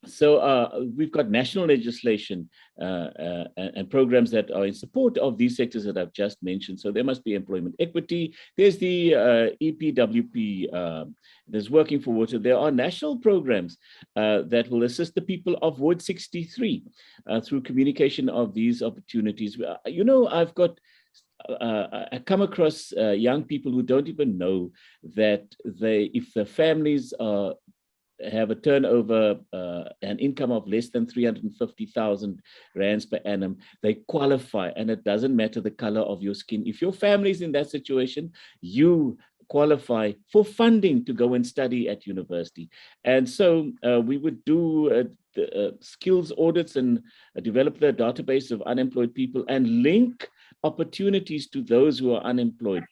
So we've got national legislation and programs that are in support of these sectors that I've just mentioned. So there must be employment equity. There's the EPWP, there's Working for Water. There are national programs that will assist the people of Ward 63 through communication of these opportunities. You know, I've got I come across young people who don't even know that if their families have a turnover, an income of less than 350,000 rands per annum, they qualify, and it doesn't matter the color of your skin. If your family is in that situation, you qualify for funding to go and study at university. And so we would do skills audits and develop the database of unemployed people and link opportunities to those who are unemployed.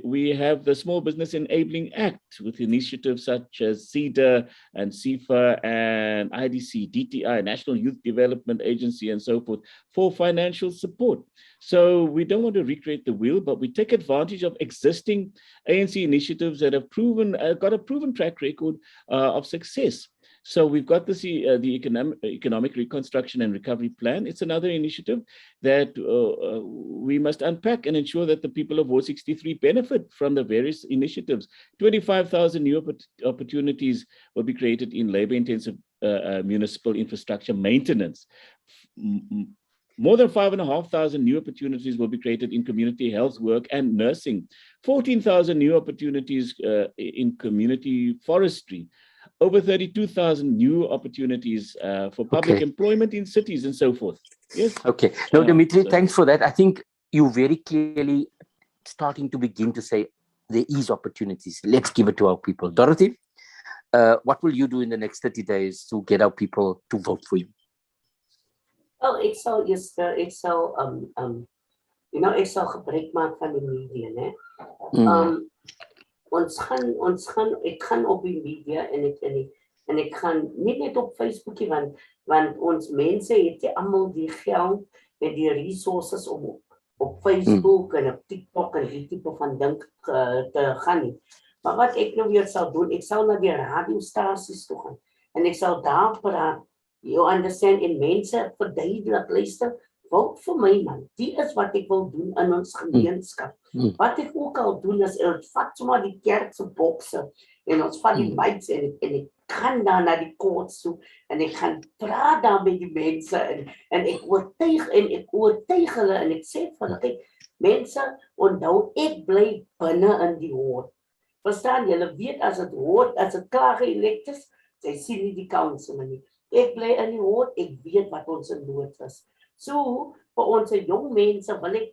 We have the Small Business Enabling Act with initiatives such as CEDA and CIFA and IDC, DTI, National Youth Development Agency, and so forth, for financial support. So we don't want to recreate the wheel, but we take advantage of existing ANC initiatives that have got a proven track record of success. So we've got the Economic Reconstruction and Recovery Plan. It's another initiative that we must unpack and ensure that the people of Ward 63 benefit from the various initiatives. 25,000 new opportunities will be created in labor-intensive municipal infrastructure maintenance. More than 5,500 new opportunities will be created in community health work and nursing. 14,000 new opportunities in community forestry. Over 32,000 new opportunities for public employment in cities and so forth. Yes. Okay. No, Dmitri, thanks for that. I think you very clearly starting to begin to say there is opportunities. Let's give it to our people. Dorothy, what will you do in the next 30 days to get our people to vote for you? Wel, ek sal ek sal gebruik maak van die media, né? Ek gaan op die media en ek gaan nie net op Facebookie want ons mense het nie almal die geld en die resources om op Facebook en op TikTok en die tipe van ding te gaan nie. Maar wat ek nou weer sal doen, ek sal na die radiostasies toe gaan en ek sal daar praat. You understand, en mense verduidelik, luister, vote vir my man, die is wat ek wil doen in ons gemeenskap. Wat ek ook al doen is, ons vat sommer die kerkse bokse en ons vat die mics en ek gaan daar na die courts toe en ek gaan praat daar met die mense en ek oortuig hulle en ek sê vir hulle, kyk, mense, onthou, ek bly binne in die hoort. Verstaan, julle weet as dit klaar geelekt is, sy sien nie die council nie. Ek bly in die hoort, ek weet wat ons in nood is. So, vir ons jong mense wil ek,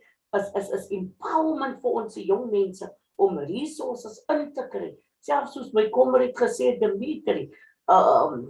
is empowerment vir ons jong mense om resources in te kry. Selfs soos my comrade gesê, Dmitri,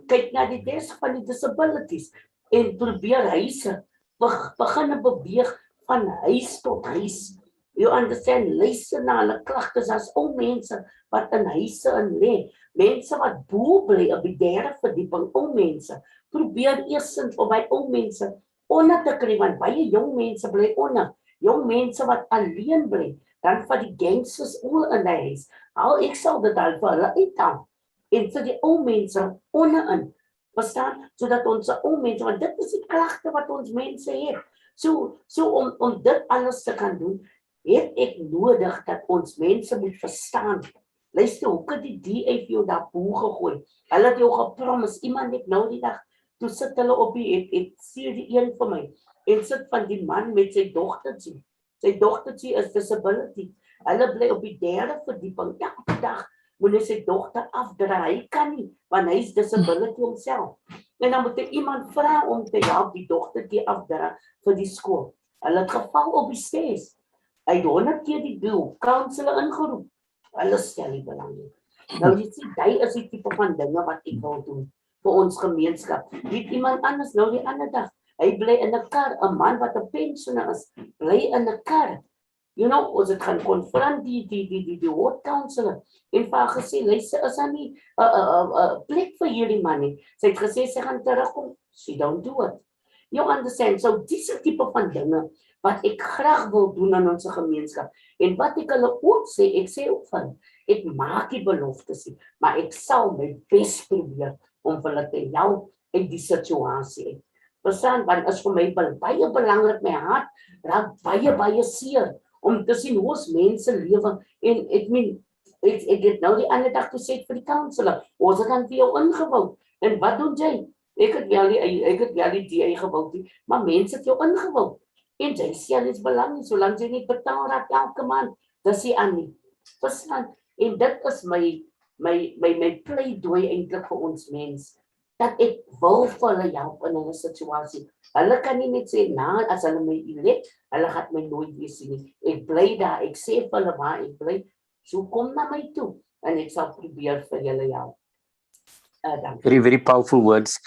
kyk na die desk van die disabilities en probeer huise, begin beweeg van huis tot huis. You understand, luister na hulle klagtes as ou mense wat in huise in lê. Mense wat bo bly op die 3de verdieping, ou mense. Probeer eerstens om by ou mense onder te kry, want baie jong mense bly onder. Jong mense wat alleen bly, dan van die gangsters oor in die huis. Al ek sal dit al vir hulle uithaal. En vir die ou mense onderin. Verstaan? Sodat ons ou mense, want dit is die klagte wat ons mense het. So om dit alles te kan doen, het ek nodig dat ons mense moet verstaan. Luister, hoe kan die DA vir jou daar bo gegooi? Hulle het jou gepromis, iemand het nou die dag, toe sit hulle op ek sien die een vir my, en sit van die man met sy dogtertjie. Sy dogtertjie is disability. Hulle bly op die 3de verdieping, elke dag moet hy sy dogter afdra, hy kan nie, want hy is disability homself. En dan moet iemand vra om te help die dogtertjie afdra vir die skool. Hulle het geval op die stairs. Hy het 100 keer die counselor ingeroep. Hulle stel nie belang nie. Nou jy sien, hy is die tipe van dinge wat ek wil doen vir ons gemeenskap. Weet iemand anders nou die ander dag, hy bly in 'n kar, 'n man wat 'n pensioner is, bly in 'n kar. You know, ons het gaan konfront die ward counselor en vir haar gesê, luister, is daar nie 'n plek vir hierdie man nie. Sy het gesê sy gaan terugkom. She don't do it. You understand? So dis 'n tipe van dinge wat ek graag wil doen in ons gemeenskap. En wat ek hulle ook sê, ek sê ook van, ek maak die beloftes nie, maar ek sal my bes probeer om vir hulle te help uit die situasie. Verstaan, want is vir my baie belangrik, my hart raak baie seer om te sien hoe ons mense lewe en ek het nou die ander dag gesê vir die counselor, ons het dan vir jou ingewou. En wat doen jy? Ek het wel die DA gewou, maar mense het jou ingewou. En jy sê is belang nie, solank jy nie betaal raak elke maand, dis jy aan nie. Verstaan? En dit is my pleidooi eintlik vir ons mens, dat ek wil vir hulle help in hulle situasie. Hulle kan nie net sê, as hulle my elek, hulle gaan my nooit weer sien nie. Ek bly daar, ek sê vir hulle waar ek bly, so kom na my toe, en ek sal probeer vir julle help. Very, very powerful words.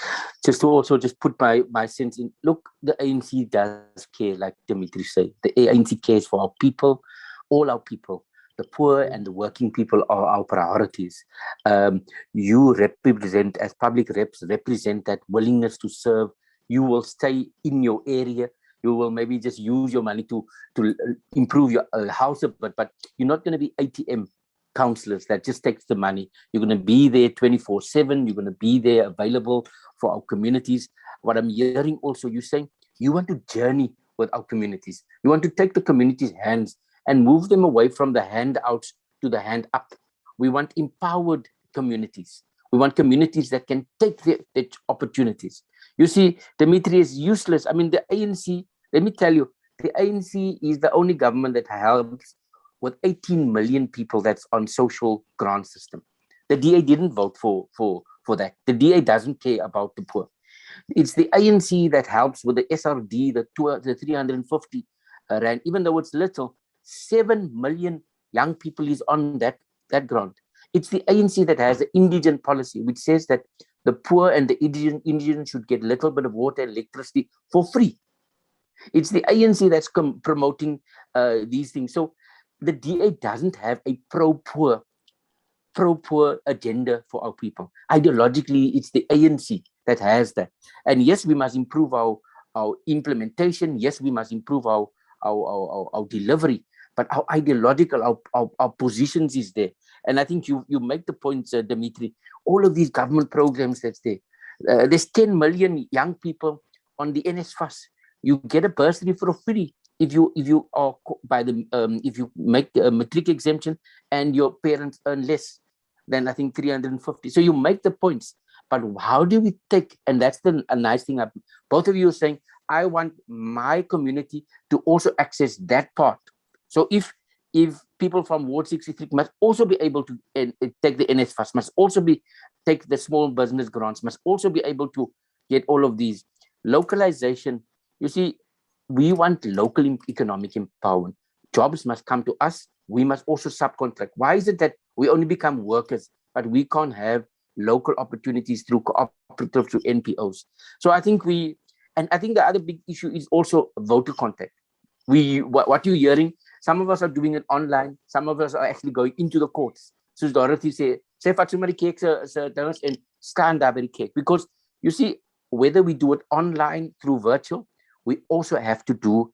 Just to also just put my sense in, look, the ANC does care, like Dmitri said. The ANC cares for our people, all our people. The poor and the working people are our priorities. You represent, as public reps, represent that willingness to serve. You will stay in your area. You will maybe just use your money to improve your house, but you're not going to be ATM counselors that just takes the money. You're going to be there 24/7. You're going to be there available for our communities. What I'm hearing also, you saying you want to journey with our communities. You want to take the community's hands and move them away from the handouts to the hand up. We want empowered communities. We want communities that can take their opportunities. You see, Dmitri is useless. I mean, the ANC, let me tell you, the ANC is the only government that helps with 18 million people that's on social grant system. The DA didn't vote for that. The DA doesn't care about the poor. It's the ANC that helps with the SRD, the 350 rand, even though it's little, 7 million young people is on that grant. It's the ANC that has the indigent policy, which says that The poor and the Indians should get a little bit of water and electricity for free. It's the ANC that's promoting these things. So the DA doesn't have a pro-poor agenda for our people. Ideologically, it's the ANC that has that. And yes, we must improve our implementation. Yes, we must improve our delivery. But our ideological, our positions is there. And I think you make the point, Dmitri, all of these government programs that's there. There's 10 million young people on the NSFAS. You get a bursary for free if you are by the if you make a matric exemption and your parents earn less than I think 350. So you make the points, but how do we take? And that's a nice thing. Both of you are saying, I want my community to also access that part. So if people from Ward 63 must also be able to take the NSFAS, must also take the small business grants, must also be able to get all of these. Localization, you see, we want local economic empowerment. Jobs must come to us. We must also subcontract. Why is it that we only become workers, but we can't have local opportunities through cooperatives, through NPOs? So I think the other big issue is also voter contact. What you're hearing, some of us are doing it online. Some of us are actually going into the courts. So Dorothy say vat sommer die kyk se dinges en staan daar by die kyk. Because you see, whether we do it online through virtual, we also have to do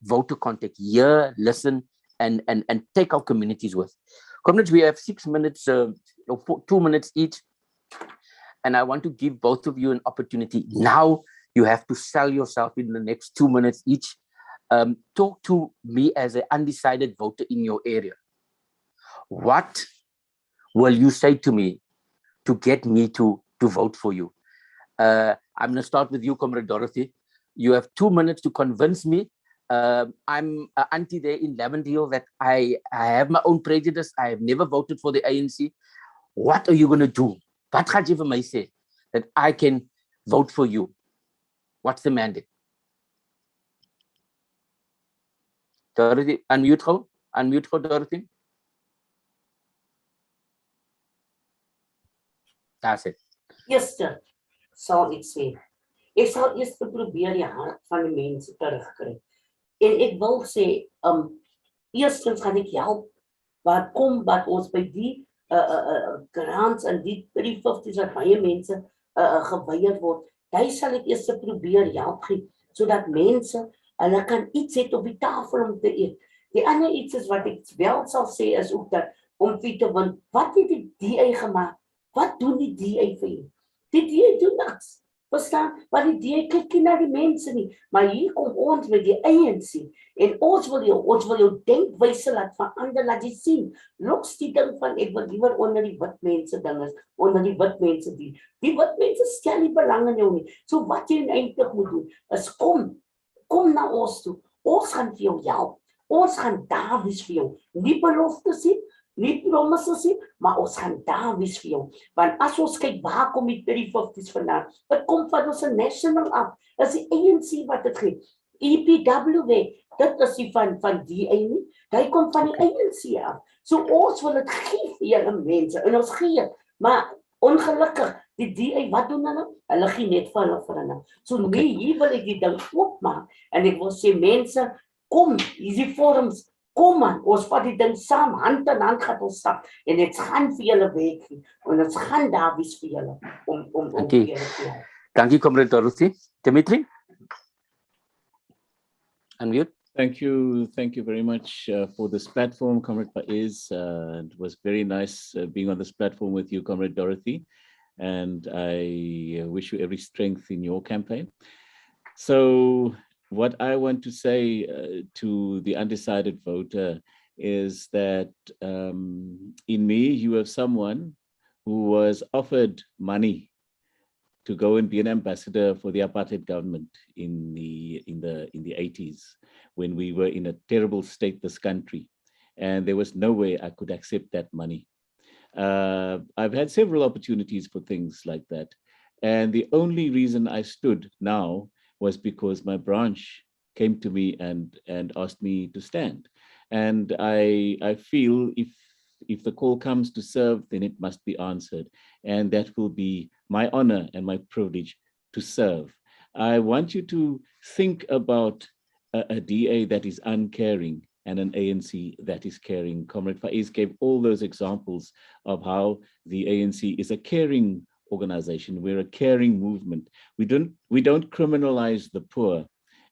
voter contact, hear, listen, and take our communities with. Comrades, we have 6 minutes, 2 minutes each. And I want to give both of you an opportunity. Now you have to sell yourself in the next 2 minutes each. Talk to me as an undecided voter in your area. What will you say to me to get me to vote for you? I'm going to start with you, Comrade Dorothy. You have 2 minutes to convince me. I'm an auntie there in Lavendale that I have my own prejudice. I have never voted for the ANC. What are you going to do? Wat gaan jy vir my sê that I can vote for you? What's the mandate? Dorothy, unmute her, Dorothy. That's it. Yes, sir. Sal ek sê. Ek sal eers probeer die hart van die mense terugkry. En ek wil sê, eerstens gaan ek help wat ons by die grants en die 350's wat baie mense geweier word. Hy sal ek eers probeer help gee, sodat mense hulle kan iets het op die tafel om te eet. Die ander iets is wat ek wel sal sê is ook dat om te want wat het die DA gemaak? Wat doen die DA vir jou? Die DA doen niks. Verstaan? Want die DA kyk nie na die mense nie. Maar hier kom ons met die ANC en ons wil jou denkwyse laat verander, laat jy sien. Loks die ding van ek wil liewer onder die wit mense ding is, onder die wit mense die. Die wit mense stel nie belang in jou nie. So wat jy eintlik moet doen is kom na ons toe. Ons gaan vir jou help. Ons gaan daar wees vir jou. Nie beloftes nie, nie promises nie, maar ons gaan daar wees vir jou. Want as ons kyk waar kom die 350's vandaan, dit kom van ons national af. Dit is die ANC wat dit gee. EPW, dit is die van DA nie. Hy kom van die ANC af. So ons wil dit gee vir julle mense en ons gee. Maar ongelukkig, die DA, wat doen hulle? Hulle gee net vir hulle. So nee, hier wil ek die ding oopmaak en ek wil sê mense, kom, hier is die forums, kom man, ons vat die ding saam, hand in hand gaan ons stap en dit gaan vir julle werk en dit gaan daar wees vir julle om vir julle te help. Dankie, Comrade Dorothy. Dmitri? Unmute. Thank you very much for this platform, Comrade Faiez. It was very nice being on this platform with you, Comrade Dorothy, and I wish you every strength in your campaign. So what I want to say to the undecided voter is that in me, you have someone who was offered money to go and be an ambassador for the apartheid government in the 80s, when we were in a terrible state, this country, and there was no way I could accept that money. I've had several opportunities for things like that, and the only reason I stood now was because my branch came to me and asked me to stand. And I feel if the call comes to serve, then it must be answered, and that will be my honor and my privilege to serve. I want you to think about a DA that is uncaring and an ANC that is caring. Comrade Faiez gave all those examples of how the ANC is a caring organization. We're a caring movement. We don't criminalize the poor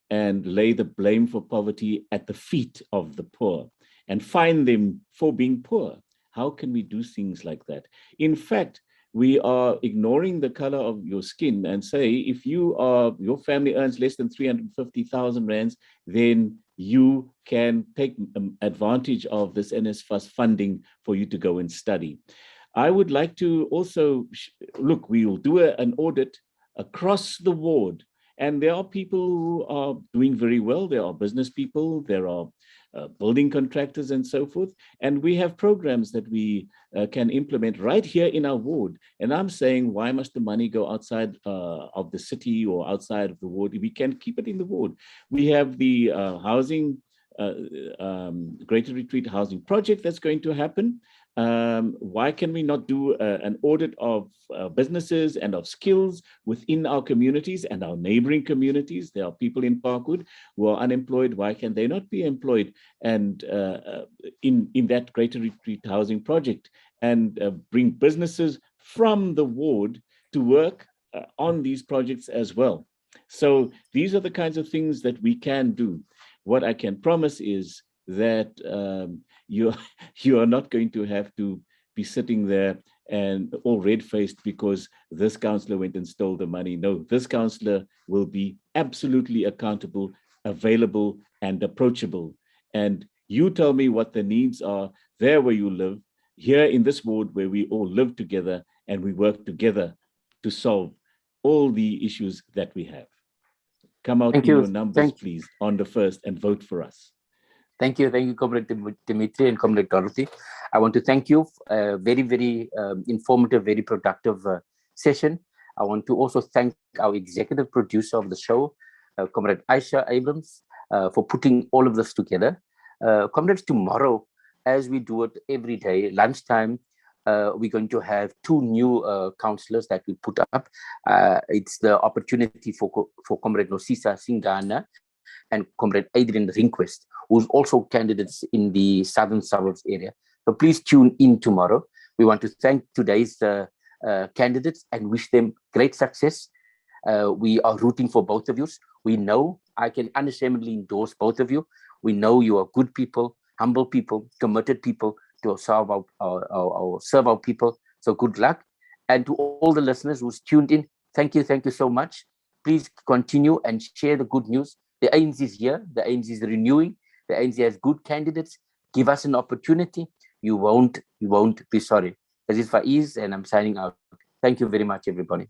and lay the blame for poverty at the feet of the poor and fine them for being poor. How can we do things like that? In fact, we are ignoring the color of your skin and say, if your family earns less than 350,000 rands, then you can take advantage of this NSFAS funding for you to go and study. I would like to also, look, we will do an audit across the ward. And there are people who are doing very well. There are business people, there are building contractors and so forth. And we have programs that we can implement right here in our ward. And I'm saying, why must the money go outside of the city or outside of the ward? We can keep it in the ward. We have the housing, Greater Retreat Housing Project that's going to happen. Why can we not do an audit of businesses and of skills within our communities and our neighboring communities? There are people in Parkwood who are unemployed. Why can they not be employed and in that Greater Retreat Housing Project, and bring businesses from the ward to work on these projects as well? So these are the kinds of things that we can do. What I can promise is that you are not going to have to be sitting there and all red-faced because this councillor went and stole the money. No, this councillor will be absolutely accountable, available, and approachable. And you tell me what the needs are there where you live, here in this ward where we all live together and we work together to solve all the issues that we have. Come out in your numbers, please, on the 1st and vote for us. Thank you, Comrade Dmitri and Comrade Dorothy. I want to thank you for a very, very informative, very productive session. I want to also thank our executive producer of the show, Comrade Aisha Abrams, for putting all of this together. Comrades, tomorrow, as we do it every day, lunchtime, we're going to have 2 new councillors that we put up. It's the opportunity for Comrade Nosisa Singana and Comrade Adrian Rinquist, who's also candidates in the southern suburbs area. So please tune in tomorrow. We want to thank today's candidates and wish them great success. We are rooting for both of you. We know, I can unashamedly endorse both of you. We know you are good people, humble people, committed people to serve our people. So good luck. And to all the listeners who's tuned in, thank you so much. Please continue and share the good news. The ANC is here, the ANC is renewing, the ANC has good candidates. Give us an opportunity. You won't be sorry. This is Faiez and I'm signing out. Thank you very much, everybody.